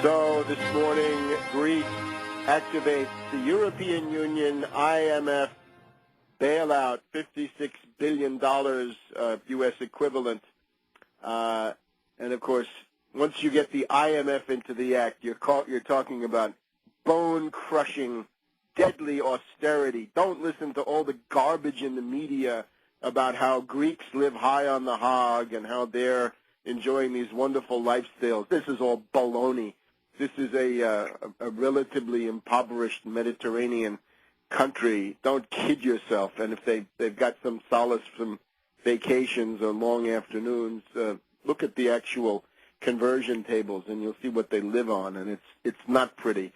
So this morning, Greece activates the European Union IMF bailout, $56 billion U.S. equivalent. And of course, once you get the IMF into the act, you're talking about bone-crushing, deadly austerity. Don't listen to all the garbage in the media about how Greeks live high on the hog and how they're enjoying these wonderful lifestyles. This is all baloney. This is a relatively impoverished Mediterranean country. Don't kid yourself. And if they've got some solace from vacations or long afternoons, look at the actual conversion tables and you'll see what they live on, and it's not pretty.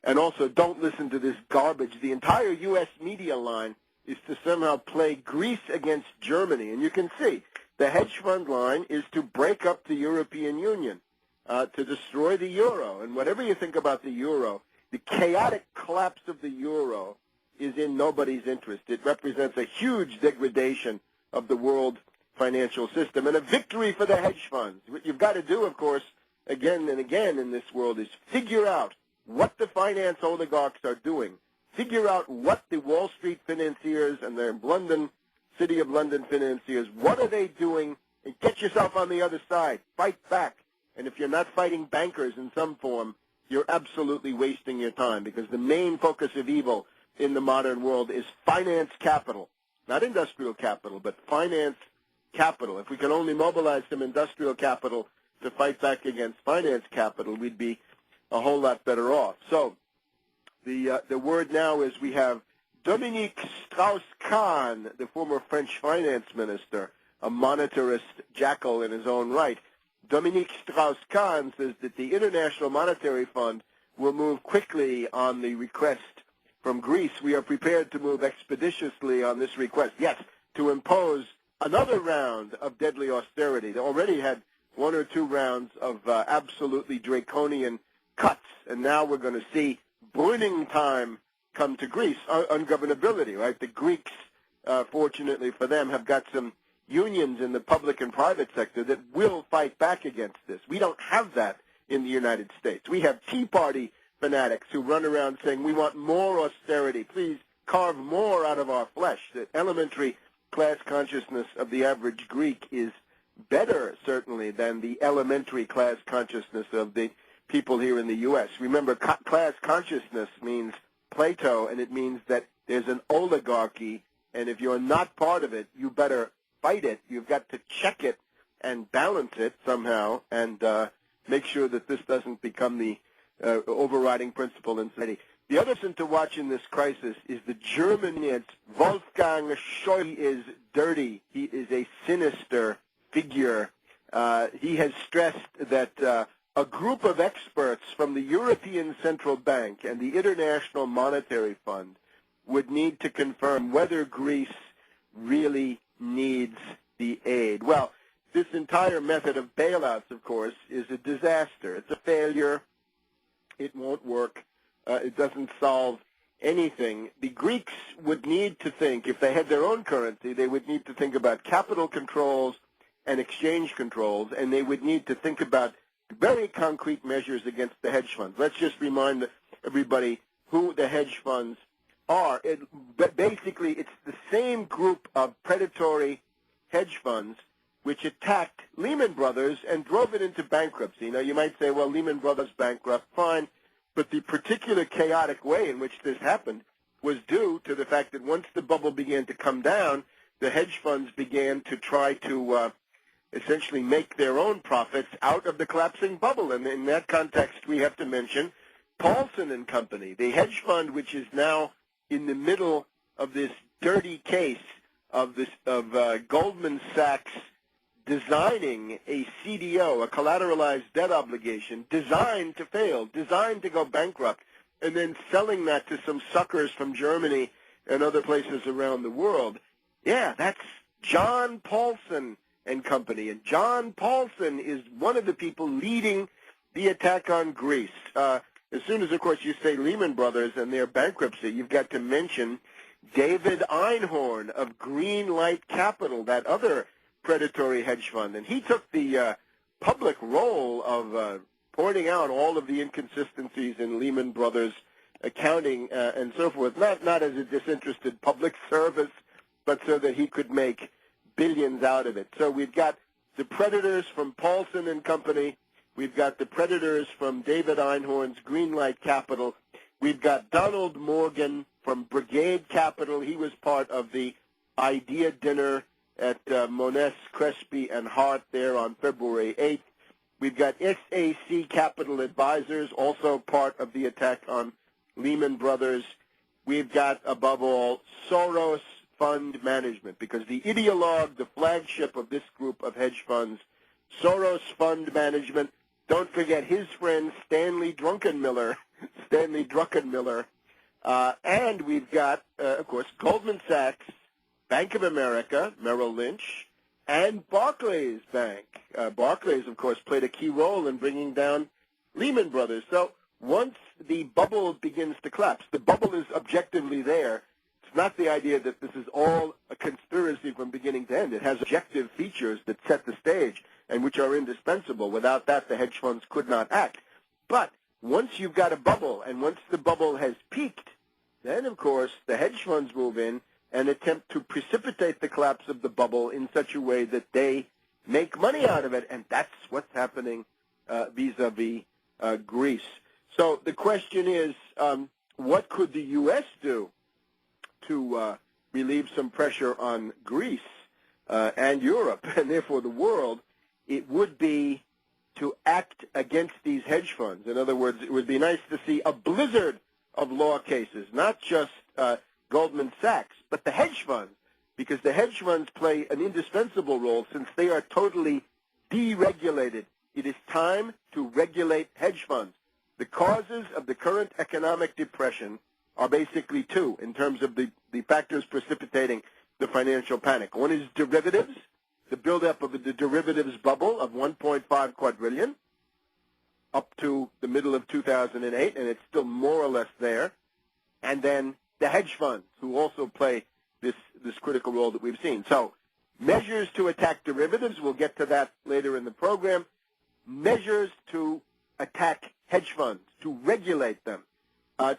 And also, don't listen to this garbage. The entire U.S. media line is to somehow play Greece against Germany. And you can see the hedge fund line is to break up the European Union, to destroy the euro. And whatever you think about the euro, the chaotic collapse of the euro is in nobody's interest. It represents a huge degradation of the world financial system and a victory for the hedge funds. What you've got to do, of course, again and again in this world is figure out what the finance oligarchs are doing. Figure out what the Wall Street financiers and the City of London financiers, what are they doing, and get yourself on the other side. Fight back. And if you're not fighting bankers in some form, you're absolutely wasting your time, because the main focus of evil in the modern world is finance capital. Not industrial capital, but finance capital. If we could only mobilize some industrial capital to fight back against finance capital, we'd be a whole lot better off. So the word now is we have Dominique Strauss-Kahn, the former French finance minister, a monetarist jackal in his own right. Dominique Strauss-Kahn says that the International Monetary Fund will move quickly on the request from Greece. We are prepared to move expeditiously on this request, yes, to impose another round of deadly austerity. They already had one or two rounds of absolutely draconian cuts, and now we're going to see burning time come to Greece, ungovernability, right? The Greeks, fortunately for them, have got some unions in the public and private sector that will fight back against this. We don't have that in the United States. We have Tea Party fanatics who run around saying we want more austerity. Please carve more out of our flesh. The elementary class consciousness of the average Greek is better, certainly, than the elementary class consciousness of the people here in the U.S. Remember, class consciousness means Plato, and it means that there's an oligarchy, and if you're not part of it, you better fight it. You've got to check it and balance it somehow and make sure that this doesn't become the overriding principle in society. The other thing to watch in this crisis is the German. Wolfgang Schäuble is dirty. He is a sinister figure. He has stressed that a group of experts from the European Central Bank and the International Monetary Fund would need to confirm whether Greece really needs the aid. Well, this entire method of bailouts, of course, is a disaster. It's a failure. It won't work. It doesn't solve anything. The Greeks would need to think, if they had their own currency, they would need to think about capital controls and exchange controls, and they would need to think about very concrete measures against the hedge funds. Let's just remind everybody who the hedge funds are. Basically, it's the same group of predatory hedge funds which attacked Lehman Brothers and drove it into bankruptcy. Now, you might say, well, Lehman Brothers bankrupt, fine, but the particular chaotic way in which this happened was due to the fact that once the bubble began to come down, the hedge funds began to try to essentially make their own profits out of the collapsing bubble. And in that context, we have to mention Paulson and Company, the hedge fund which is now in the middle of this dirty case of Goldman Sachs designing a CDO, a collateralized debt obligation, designed to fail, designed to go bankrupt, and then selling that to some suckers from Germany and other places around the world. Yeah, that's John Paulson and Company. And John Paulson is one of the people leading the attack on Greece. As soon as, of course, you say Lehman Brothers and their bankruptcy, you've got to mention David Einhorn of Greenlight Capital, that other predatory hedge fund. And he took the public role of pointing out all of the inconsistencies in Lehman Brothers accounting and so forth, not as a disinterested public service, but so that he could make billions out of it. So we've got the predators from Paulson and Company. We've got the predators from David Einhorn's Greenlight Capital. We've got Donald Morgan from Brigade Capital. He was part of the idea dinner at Moness, Crespi, and Hart there on February 8th. We've got SAC Capital Advisors, also part of the attack on Lehman Brothers. We've got, above all, Soros Fund Management, because the ideologue, the flagship of this group of hedge funds, Soros Fund Management, don't forget his friend Stanley Druckenmiller, and we've got, of course, Goldman Sachs, Bank of America, Merrill Lynch, and Barclays Bank. Barclays, of course, played a key role in bringing down Lehman Brothers. So once the bubble begins to collapse, the bubble is objectively there. It's not the idea that this is all a conspiracy from beginning to end. It has objective features that set the stage and which are indispensable. Without that, the hedge funds could not act. But once you've got a bubble, and once the bubble has peaked, then, of course, the hedge funds move in and attempt to precipitate the collapse of the bubble in such a way that they make money out of it. And that's what's happening vis-a-vis Greece. So the question is, what could the U.S. do to relieve some pressure on Greece and Europe, and therefore the world? It would be to act against these hedge funds. In other words, it would be nice to see a blizzard of law cases, not just Goldman Sachs, but the hedge funds, because the hedge funds play an indispensable role since they are totally deregulated. It is time to regulate hedge funds. The causes of the current economic depression are basically two in terms of the factors precipitating the financial panic. One is derivatives, the buildup of the derivatives bubble of 1.5 quadrillion up to the middle of 2008, and it's still more or less there. And then the hedge funds, who also play this critical role that we've seen. So measures to attack derivatives, we'll get to that later in the program. Measures to attack hedge funds, to regulate them,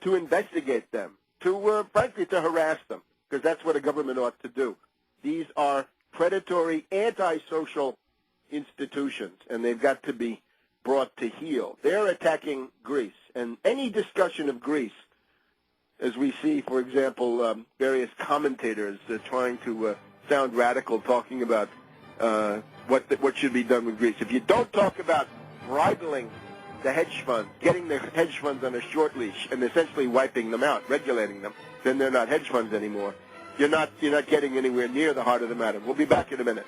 to investigate them, to, frankly, to harass them, because that's what a government ought to do. These are predatory, antisocial institutions, and they've got to be brought to heel. They're attacking Greece, and any discussion of Greece, as we see, for example, various commentators trying to sound radical, talking about what should be done with Greece. If you don't talk about bridling the hedge funds, getting the hedge funds on a short leash, and essentially wiping them out, regulating them, then they're not hedge funds anymore. You're not getting anywhere near the heart of the matter. We'll be back in a minute.